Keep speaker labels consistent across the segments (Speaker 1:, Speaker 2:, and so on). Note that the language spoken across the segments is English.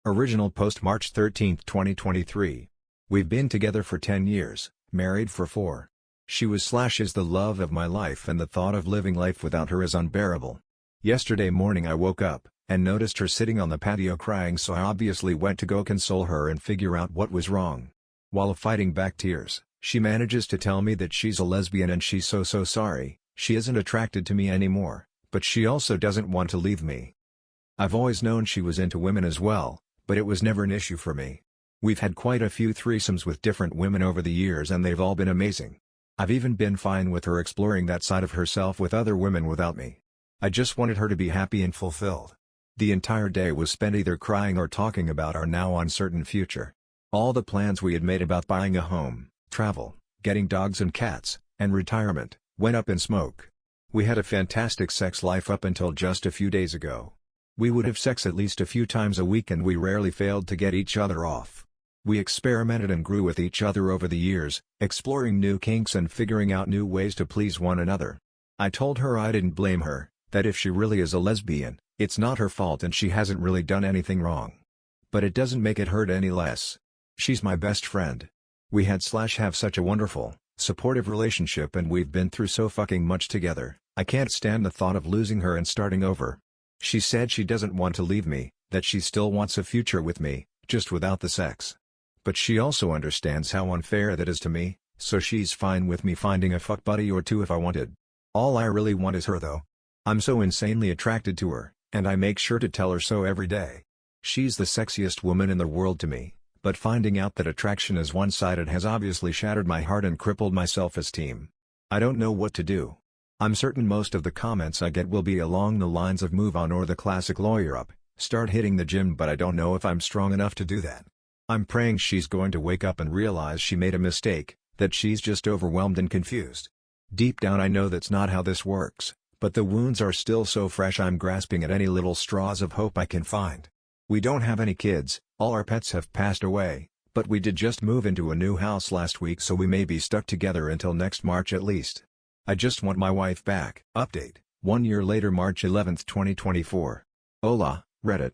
Speaker 1: Original post March 13, 2023. We've been together for 10 years, married for 4. She was/is the love of my life, and the thought of living life without her is unbearable. Yesterday morning I woke up and noticed her sitting on the patio crying, so I obviously went to go console her and figure out what was wrong. While fighting back tears, she manages to tell me that she's a lesbian and she's so sorry. She isn't attracted to me anymore, but she also doesn't want to leave me. I've always known she was into women as well, but it was never an issue for me. We've had quite a few threesomes with different women over the years and they've all been amazing. I've even been fine with her exploring that side of herself with other women without me. I just wanted her to be happy and fulfilled. The entire day was spent either crying or talking about our now uncertain future. All the plans we had made about buying a home, travel, getting dogs and cats, and retirement, went up in smoke. We had a fantastic sex life up until just a few days ago. We would have sex at least a few times a week and we rarely failed to get each other off. We experimented and grew with each other over the years, exploring new kinks and figuring out new ways to please one another. I told her I didn't blame her, that if she really is a lesbian, it's not her fault and she hasn't really done anything wrong. But it doesn't make it hurt any less. She's my best friend. We had/have such a wonderful, supportive relationship and we've been through so fucking much together. I can't stand the thought of losing her and starting over. She said she doesn't want to leave me, that she still wants a future with me, just without the sex. But she also understands how unfair that is to me, so she's fine with me finding a fuck buddy or two if I wanted. All I really want is her though. I'm so insanely attracted to her, and I make sure to tell her so every day. She's the sexiest woman in the world to me, but finding out that attraction is one-sided has obviously shattered my heart and crippled my self-esteem. I don't know what to do. I'm certain most of the comments I get will be along the lines of move on or the classic lawyer up, start hitting the gym, but I don't know if I'm strong enough to do that. I'm praying she's going to wake up and realize she made a mistake, that she's just overwhelmed and confused. Deep down I know that's not how this works, but the wounds are still so fresh I'm grasping at any little straws of hope I can find. We don't have any kids, all our pets have passed away, but we did just move into a new house last week, so we may be stuck together until next March at least. I just want my wife back. Update: 1 year later, March 11, 2024. Hola, Reddit.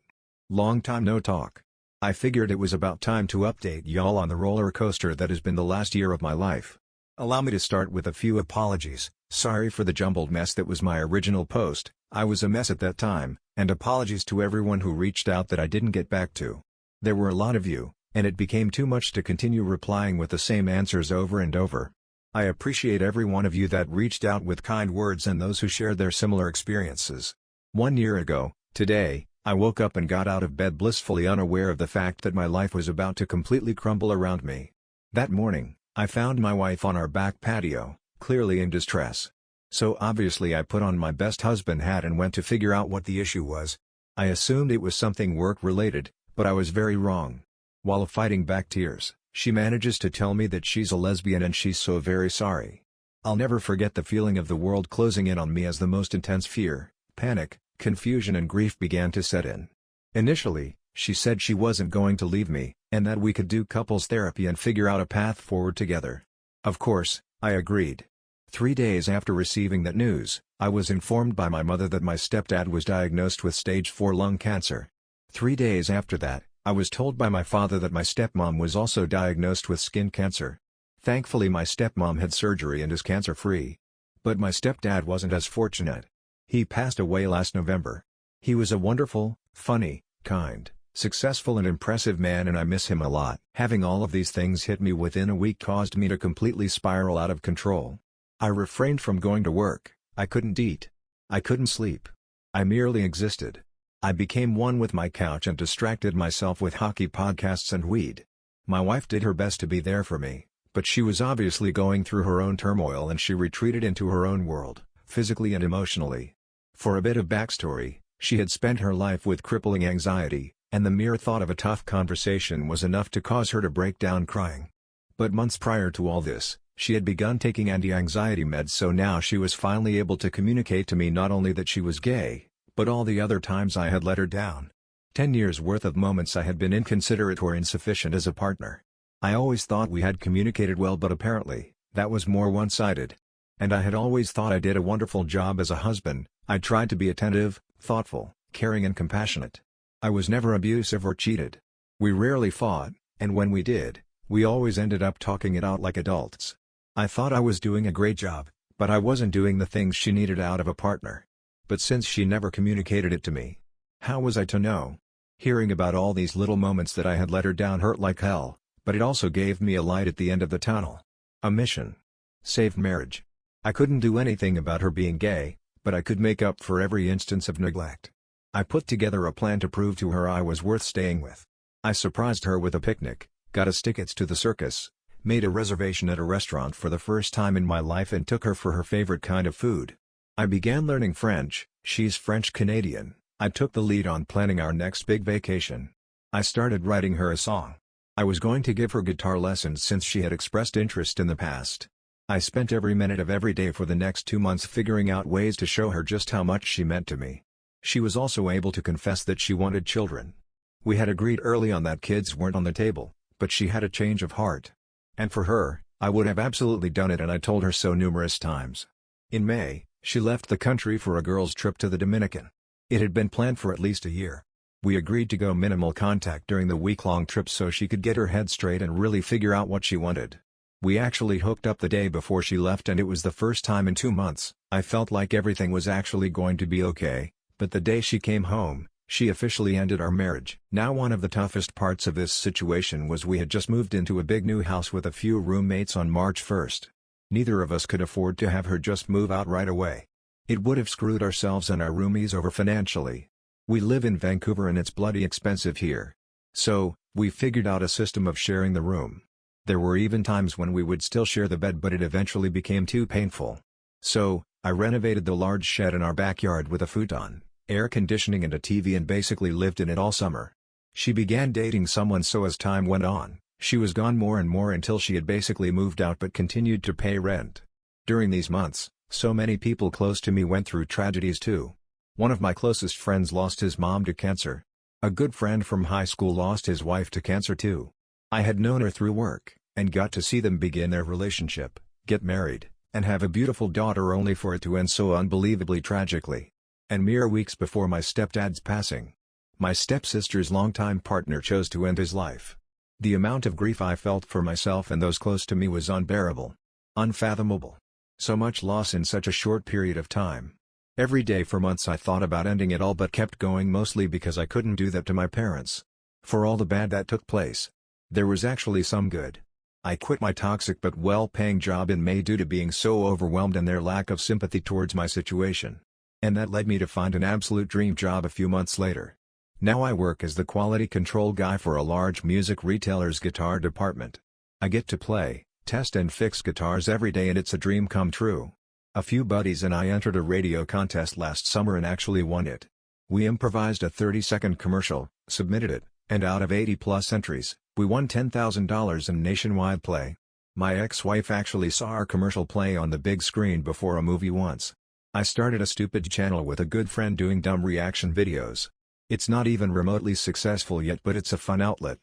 Speaker 1: Long time no talk. I figured it was about time to update y'all on the roller coaster that has been the last year of my life. Allow me to start with a few apologies. Sorry for the jumbled mess that was my original post. I was a mess at that time, and apologies to everyone who reached out that I didn't get back to. There were a lot of you, and it became too much to continue replying with the same answers over and over. I appreciate every one of you that reached out with kind words and those who shared their similar experiences. 1 year ago, today, I woke up and got out of bed blissfully unaware of the fact that my life was about to completely crumble around me. That morning, I found my wife on our back patio, clearly in distress. So obviously I put on my best husband hat and went to figure out what the issue was. I assumed it was something work-related, but I was very wrong. While fighting back tears, she manages to tell me that she's a lesbian and she's so very sorry. I'll never forget the feeling of the world closing in on me as the most intense fear, panic, confusion and grief began to set in. Initially, she said she wasn't going to leave me, and that we could do couples therapy and figure out a path forward together. Of course, I agreed. 3 days after receiving that news, I was informed by my mother that my stepdad was diagnosed with stage 4 lung cancer. 3 days after that, I was told by my father that my stepmom was also diagnosed with skin cancer. Thankfully my stepmom had surgery and is cancer-free. But my stepdad wasn't as fortunate. He passed away last November. He was a wonderful, funny, kind, successful and impressive man, and I miss him a lot. Having all of these things hit me within a week caused me to completely spiral out of control. I refrained from going to work, I couldn't eat. I couldn't sleep. I merely existed. I became one with my couch and distracted myself with hockey podcasts and weed. My wife did her best to be there for me, but she was obviously going through her own turmoil and she retreated into her own world, physically and emotionally. For a bit of backstory, she had spent her life with crippling anxiety, and the mere thought of a tough conversation was enough to cause her to break down crying. But months prior to all this, she had begun taking anti-anxiety meds, so now she was finally able to communicate to me not only that she was gay, but all the other times I had let her down. 10 years worth of moments I had been inconsiderate or insufficient as a partner. I always thought we had communicated well, but apparently, that was more one-sided. And I had always thought I did a wonderful job as a husband. I tried to be attentive, thoughtful, caring and compassionate. I was never abusive or cheated. We rarely fought, and when we did, we always ended up talking it out like adults. I thought I was doing a great job, but I wasn't doing the things she needed out of a partner. But since she never communicated it to me, how was I to know? Hearing about all these little moments that I had let her down hurt like hell, but it also gave me a light at the end of the tunnel. A mission. Saved marriage. I couldn't do anything about her being gay, but I could make up for every instance of neglect. I put together a plan to prove to her I was worth staying with. I surprised her with a picnic, got us tickets to the circus, made a reservation at a restaurant for the first time in my life and took her for her favorite kind of food. I began learning French, she's French-Canadian. I took the lead on planning our next big vacation. I started writing her a song. I was going to give her guitar lessons since she had expressed interest in the past. I spent every minute of every day for the next 2 months figuring out ways to show her just how much she meant to me. She was also able to confess that she wanted children. We had agreed early on that kids weren't on the table, but she had a change of heart. And for her, I would have absolutely done it, and I told her so numerous times. In May, she left the country for a girls' trip to the Dominican. It had been planned for at least a year. We agreed to go minimal contact during the week-long trip so she could get her head straight and really figure out what she wanted. We actually hooked up the day before she left, and it was the first time in 2 months I felt like everything was actually going to be okay, but the day she came home, she officially ended our marriage. Now, one of the toughest parts of this situation was we had just moved into a big new house with a few roommates on March 1st. Neither of us could afford to have her just move out right away. It would have screwed ourselves and our roomies over financially. We live in Vancouver and it's bloody expensive here. So, we figured out a system of sharing the room. There were even times when we would still share the bed, but it eventually became too painful. So, I renovated the large shed in our backyard with a futon, air conditioning and a TV, and basically lived in it all summer. She began dating someone, so as time went on, she was gone more and more until she had basically moved out but continued to pay rent. During these months, so many people close to me went through tragedies too. One of my closest friends lost his mom to cancer. A good friend from high school lost his wife to cancer too. I had known her through work, and got to see them begin their relationship, get married, and have a beautiful daughter, only for it to end so unbelievably tragically. And mere weeks before my stepdad's passing, my stepsister's longtime partner chose to end his life. The amount of grief I felt for myself and those close to me was unbearable. Unfathomable. So much loss in such a short period of time. Every day for months I thought about ending it all, but kept going, mostly because I couldn't do that to my parents. For all the bad that took place, there was actually some good. I quit my toxic but well-paying job in May due to being so overwhelmed and their lack of sympathy towards my situation. And that led me to find an absolute dream job a few months later. Now I work as the quality control guy for a large music retailer's guitar department. I get to play, test and fix guitars every day, and it's a dream come true. A few buddies and I entered a radio contest last summer and actually won it. We improvised a 30-second commercial, submitted it, and out of 80+ entries, we won $10,000 in nationwide play. My ex-wife actually saw our commercial play on the big screen before a movie once. I started a stupid channel with a good friend doing dumb reaction videos. It's not even remotely successful yet, but it's a fun outlet.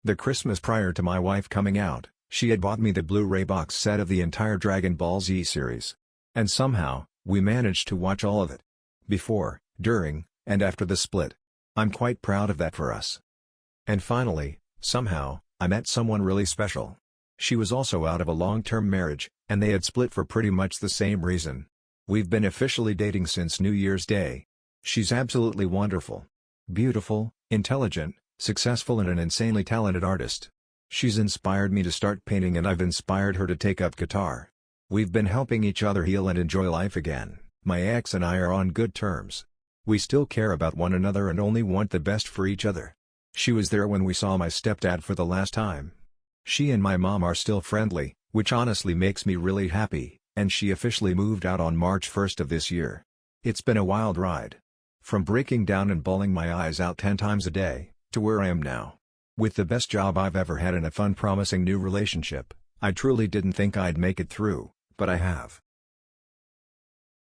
Speaker 1: The Christmas prior to my wife coming out, she had bought me the Blu-ray box set of the entire Dragon Ball Z series. And somehow, we managed to watch all of it. Before, during, and after the split. I'm quite proud of that for us. And finally, somehow, I met someone really special. She was also out of a long-term marriage, and they had split for pretty much the same reason. We've been officially dating since New Year's Day. She's absolutely wonderful. Beautiful, intelligent, successful, and an insanely talented artist. She's inspired me to start painting, and I've inspired her to take up guitar. We've been helping each other heal and enjoy life again. My ex and I are on good terms. We still care about one another and only want the best for each other. She was there when we saw my stepdad for the last time. She and my mom are still friendly, which honestly makes me really happy, and she officially moved out on March 1st of this year. It's been a wild ride. From breaking down and bawling my eyes out 10 times a day, to where I am now. With the best job I've ever had and a fun, promising new relationship, I truly didn't think I'd make it through, but I have.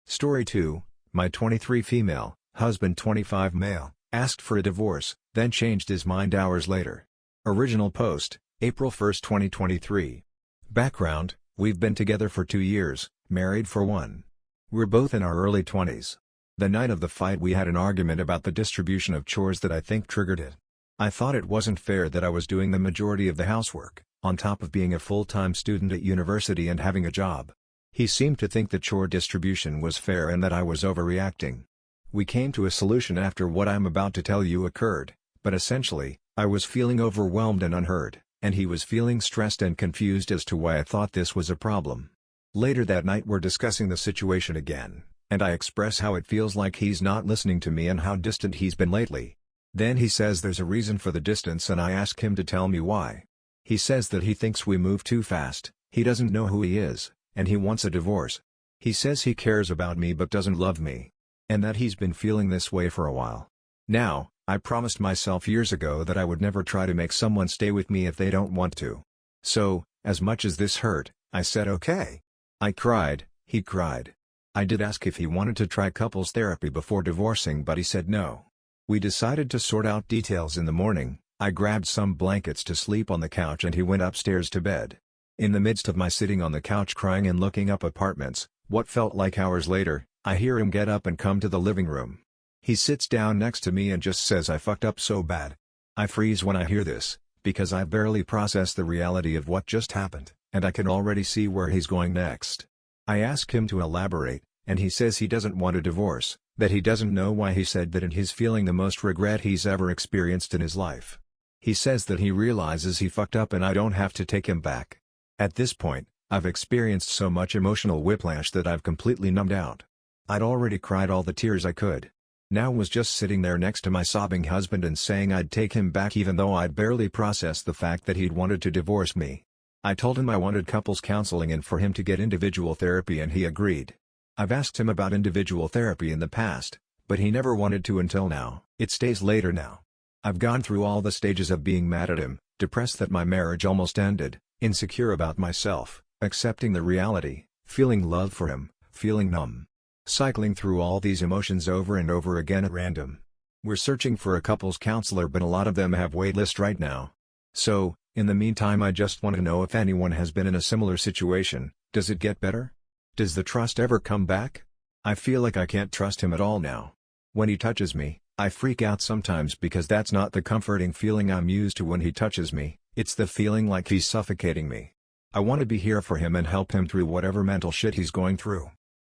Speaker 1: Story 2, my 23 female, husband 25 male, asked for a divorce, then changed his mind hours later. Original post, April 1, 2023. Background, we've been together for 2 years, married for 1. We're both in our early 20s. The night of the fight we had an argument about the distribution of chores that I think triggered it. I thought it wasn't fair that I was doing the majority of the housework, on top of being a full-time student at university and having a job. He seemed to think the chore distribution was fair and that I was overreacting. We came to a solution after what I'm about to tell you occurred, but essentially, I was feeling overwhelmed and unheard, and he was feeling stressed and confused as to why I thought this was a problem. Later that night we're discussing the situation again, and I express how it feels like he's not listening to me and how distant he's been lately. Then he says there's a reason for the distance and I ask him to tell me why. He says that he thinks we move too fast, he doesn't know who he is, and he wants a divorce. He says he cares about me but doesn't love me. And that he's been feeling this way for a while. Now, I promised myself years ago that I would never try to make someone stay with me if they don't want to. So, as much as this hurt, I said okay. I cried, he cried. I did ask if he wanted to try couples therapy before divorcing but he said no. We decided to sort out details in the morning. I grabbed some blankets to sleep on the couch and he went upstairs to bed. In the midst of my sitting on the couch crying and looking up apartments, what felt like hours later, I hear him get up and come to the living room. He sits down next to me and just says I fucked up so bad. I freeze when I hear this, because I barely processed the reality of what just happened, and I can already see where he's going next. I ask him to elaborate, and he says he doesn't want a divorce, that he doesn't know why he said that and he's feeling the most regret he's ever experienced in his life. He says that he realizes he fucked up and I don't have to take him back. At this point, I've experienced so much emotional whiplash that I've completely numbed out. I'd already cried all the tears I could. Now was just sitting there next to my sobbing husband and saying I'd take him back even though I'd barely processed the fact that he'd wanted to divorce me. I told him I wanted couples counseling and for him to get individual therapy and he agreed. I've asked him about individual therapy in the past, but he never wanted to until now. It stays later now. I've gone through all the stages of being mad at him, depressed that my marriage almost ended, insecure about myself, accepting the reality, feeling love for him, feeling numb. Cycling through all these emotions over and over again at random. We're searching for a couples counselor but a lot of them have wait list right now. So, in the meantime I just want to know if anyone has been in a similar situation. Does it get better? Does the trust ever come back? I feel like I can't trust him at all now. When he touches me, I freak out sometimes because that's not the comforting feeling I'm used to when he touches me, it's the feeling like he's suffocating me. I want to be here for him and help him through whatever mental shit he's going through.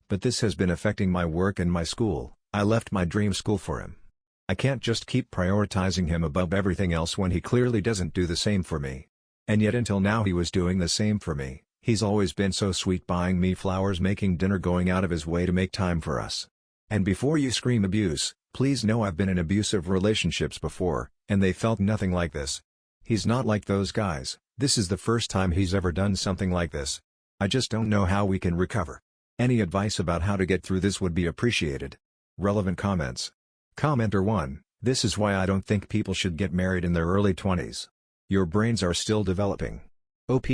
Speaker 1: But this has been affecting my work and my school. I left my dream school for him. I can't just keep prioritizing him above everything else when he clearly doesn't do the same for me. And yet until now he was doing the same for me. He's always been so sweet, buying me flowers, making dinner, going out of his way to make time for us. And before you scream abuse, please know I've been in abusive relationships before, and they felt nothing like this. He's not like those guys. This is the first time he's ever done something like this. I just don't know how we can recover. Any advice about how to get through this would be appreciated. Relevant comments. Commenter 1, this is why I don't think people should get married in their early 20s. Your brains are still developing. OP,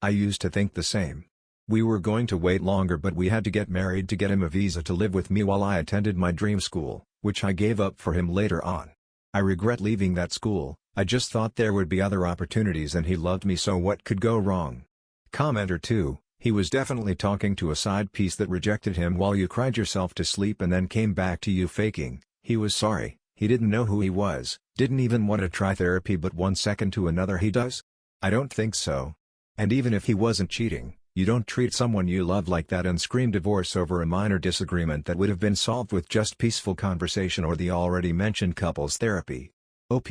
Speaker 1: I used to think the same. We were going to wait longer but we had to get married to get him a visa to live with me while I attended my dream school, which I gave up for him later on. I regret leaving that school. I just thought there would be other opportunities and he loved me, so what could go wrong? Commenter 2, he was definitely talking to a side piece that rejected him while you cried yourself to sleep and then came back to you faking. He was sorry, he didn't know who he was, didn't even want to try therapy, but 1 second to another he does? I don't think so. And even if he wasn't cheating, you don't treat someone you love like that and scream divorce over a minor disagreement that would have been solved with just peaceful conversation or the already mentioned couples therapy. OP,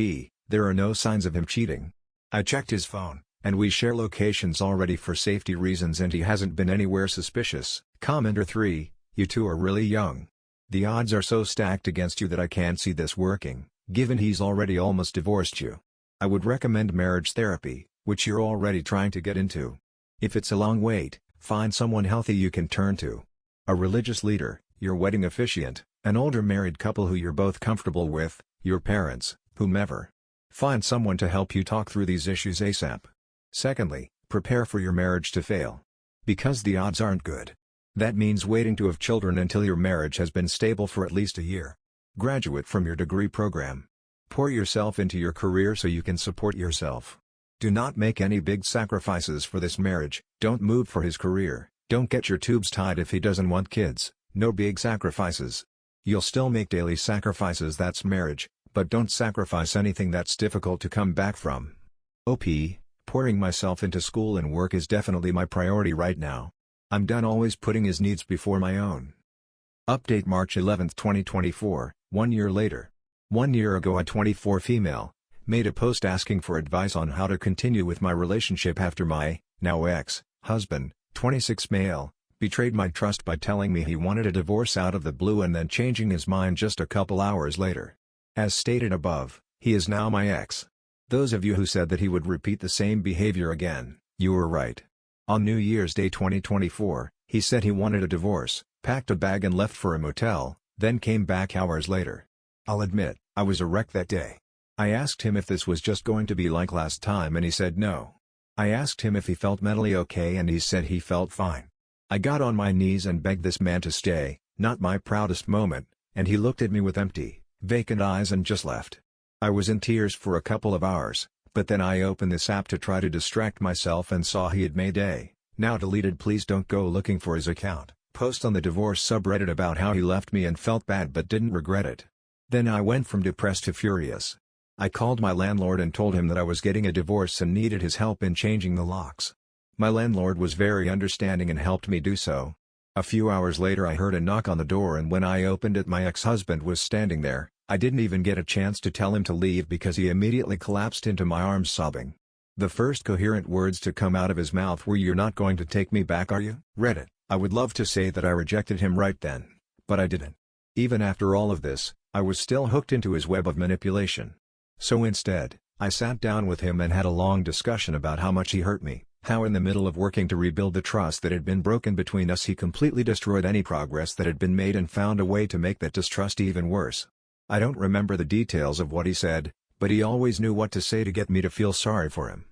Speaker 1: there are no signs of him cheating. I checked his phone, and we share locations already for safety reasons and he hasn't been anywhere suspicious. Commenter 3, you two are really young. The odds are so stacked against you that I can't see this working, given he's already almost divorced you. I would recommend marriage therapy, which you're already trying to get into. If it's a long wait, find someone healthy you can turn to. A religious leader, your wedding officiant, an older married couple who you're both comfortable with, your parents, whomever. Find someone to help you talk through these issues ASAP. Secondly, prepare for your marriage to fail. Because the odds aren't good. That means waiting to have children until your marriage has been stable for at least a year. Graduate from your degree program. Pour yourself into your career so you can support yourself. Do not make any big sacrifices for this marriage. Don't move for his career. Don't get your tubes tied if he doesn't want kids. No big sacrifices. You'll still make daily sacrifices, that's marriage, but don't sacrifice anything that's difficult to come back from. Pouring myself into school and work is definitely my priority right now. I'm done always putting his needs before my own. Update March 11, 2024, 1 year later. 1 year ago a 24 female, made a post asking for advice on how to continue with my relationship after my, now ex-husband, 26 male, betrayed my trust by telling me he wanted a divorce out of the blue and then changing his mind just a couple hours later. As stated above, he is now my ex. Those of you who said that he would repeat the same behavior again, you were right. On New Year's Day 2024, he said he wanted a divorce, packed a bag and left for a motel, then came back hours later. I'll admit, I was a wreck that day. I asked him if this was just going to be like last time and he said no. I asked him if he felt mentally okay and he said he felt fine. I got on my knees and begged this man to stay, not my proudest moment, and he looked at me with empty, vacant eyes and just left. I was in tears for a couple of hours, but then I opened this app to try to distract myself and saw he had made a, now deleted please don't go looking for his account, post on the divorce subreddit about how he left me and felt bad but didn't regret it. Then I went from depressed to furious. I called my landlord and told him that I was getting a divorce and needed his help in changing the locks. My landlord was very understanding and helped me do so. A few hours later I heard a knock on the door and when I opened it my ex-husband was standing there. I didn't even get a chance to tell him to leave because he immediately collapsed into my arms sobbing. The first coherent words to come out of his mouth were, "You're not going to take me back, are you?" Reddit. I would love to say that I rejected him right then, but I didn't. Even after all of this, I was still hooked into his web of manipulation. So instead, I sat down with him and had a long discussion about how much he hurt me, how in the middle of working to rebuild the trust that had been broken between us he completely destroyed any progress that had been made and found a way to make that distrust even worse. I don't remember the details of what he said, but he always knew what to say to get me to feel sorry for him.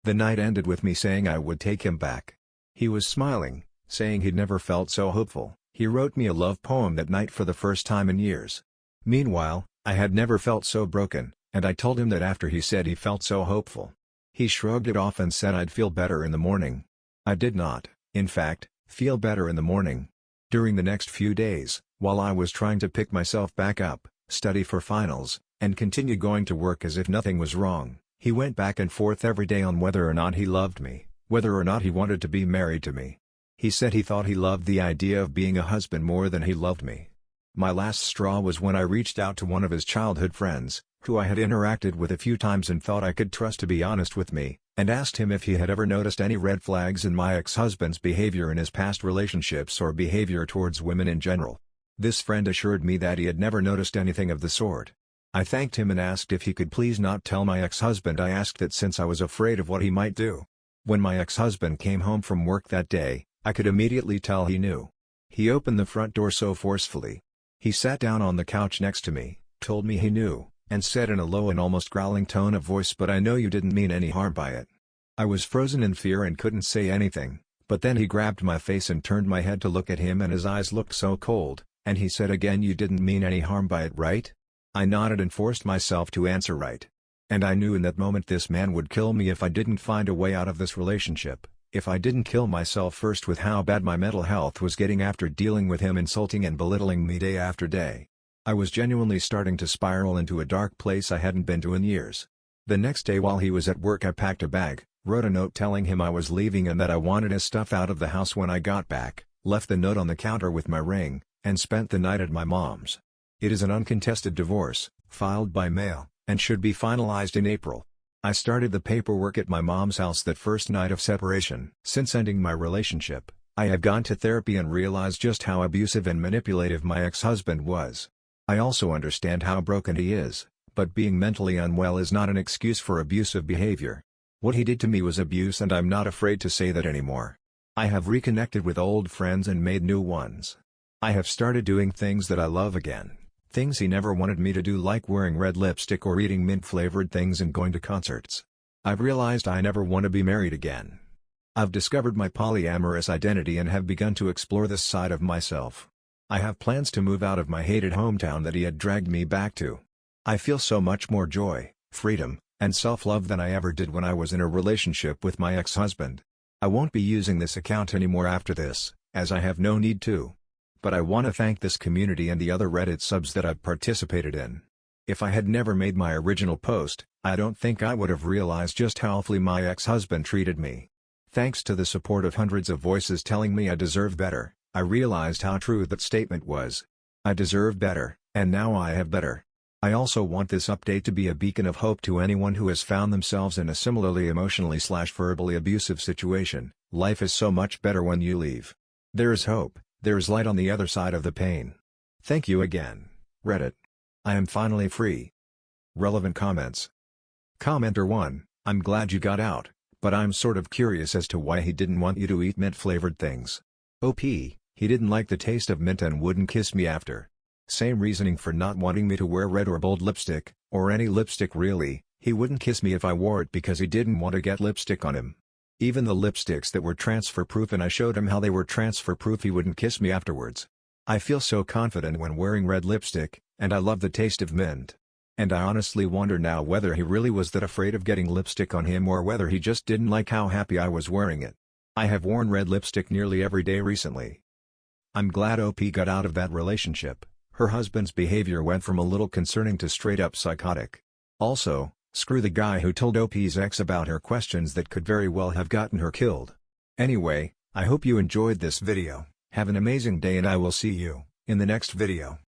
Speaker 1: The night ended with me saying I would take him back. He was smiling, saying he'd never felt so hopeful. He wrote me a love poem that night for the first time in years. Meanwhile, I had never felt so broken, and I told him that after he said he felt so hopeful. He shrugged it off and said I'd feel better in the morning. I did not, in fact, feel better in the morning. During the next few days, while I was trying to pick myself back up, study for finals, and continue going to work as if nothing was wrong, he went back and forth every day on whether or not he loved me, whether or not he wanted to be married to me. He said he thought he loved the idea of being a husband more than he loved me. My last straw was when I reached out to one of his childhood friends, who I had interacted with a few times and thought I could trust to be honest with me, and asked him if he had ever noticed any red flags in my ex-husband's behavior in his past relationships or behavior towards women in general. This friend assured me that he had never noticed anything of the sort. I thanked him and asked if he could please not tell my ex-husband. I asked that since I was afraid of what he might do. When my ex-husband came home from work that day, I could immediately tell he knew. He opened the front door so forcefully. He sat down on the couch next to me, told me he knew, and said in a low and almost growling tone of voice, "But I know you didn't mean any harm by it." I was frozen in fear and couldn't say anything, but then he grabbed my face and turned my head to look at him and his eyes looked so cold, and he said again, "You didn't mean any harm by it, right?" I nodded and forced myself to answer right. And I knew in that moment this man would kill me if I didn't find a way out of this relationship, if I didn't kill myself first with how bad my mental health was getting after dealing with him insulting and belittling me day after day. I was genuinely starting to spiral into a dark place I hadn't been to in years. The next day while he was at work I packed a bag, wrote a note telling him I was leaving and that I wanted his stuff out of the house when I got back, left the note on the counter with my ring, and spent the night at my mom's. It is an uncontested divorce, filed by mail, and should be finalized in April. I started the paperwork at my mom's house that first night of separation. Since ending my relationship, I have gone to therapy and realized just how abusive and manipulative my ex-husband was. I also understand how broken he is, but being mentally unwell is not an excuse for abusive behavior. What he did to me was abuse and I'm not afraid to say that anymore. I have reconnected with old friends and made new ones. I have started doing things that I love again, things he never wanted me to do, like wearing red lipstick or eating mint-flavored things and going to concerts. I've realized I never want to be married again. I've discovered my polyamorous identity and have begun to explore this side of myself. I have plans to move out of my hated hometown that he had dragged me back to. I feel so much more joy, freedom, and self-love than I ever did when I was in a relationship with my ex-husband. I won't be using this account anymore after this, as I have no need to. but I want to thank this community and the other Reddit subs that I've participated in. If I had never made my original post, I don't think I would have realized just how awfully my ex-husband treated me. Thanks to the support of hundreds of voices telling me I deserve better, I realized how true that statement was. I deserve better, and now I have better. I also want this update to be a beacon of hope to anyone who has found themselves in a similarly emotionally/verbally abusive situation. Life is so much better when you leave. There is hope, there is light on the other side of the pain. Thank you again, Reddit. I am finally free. Relevant comments. Commenter 1, I'm glad you got out, but I'm sort of curious as to why he didn't want you to eat mint-flavored things. OP, he didn't like the taste of mint and wouldn't kiss me after. Same reasoning for not wanting me to wear red or bold lipstick, or any lipstick really. He wouldn't kiss me if I wore it because he didn't want to get lipstick on him. Even the lipsticks that were transfer-proof and I showed him how they were transfer-proof, he wouldn't kiss me afterwards. I feel so confident when wearing red lipstick, and I love the taste of mint. And I honestly wonder now whether he really was that afraid of getting lipstick on him or whether he just didn't like how happy I was wearing it. I have worn red lipstick nearly every day recently. I'm glad OP got out of that relationship. Her husband's behavior went from a little concerning to straight-up psychotic. Also, screw the guy who told OP's ex about her questions that could very well have gotten her killed. Anyway, I hope you enjoyed this video. Have an amazing day and I will see you in the next video.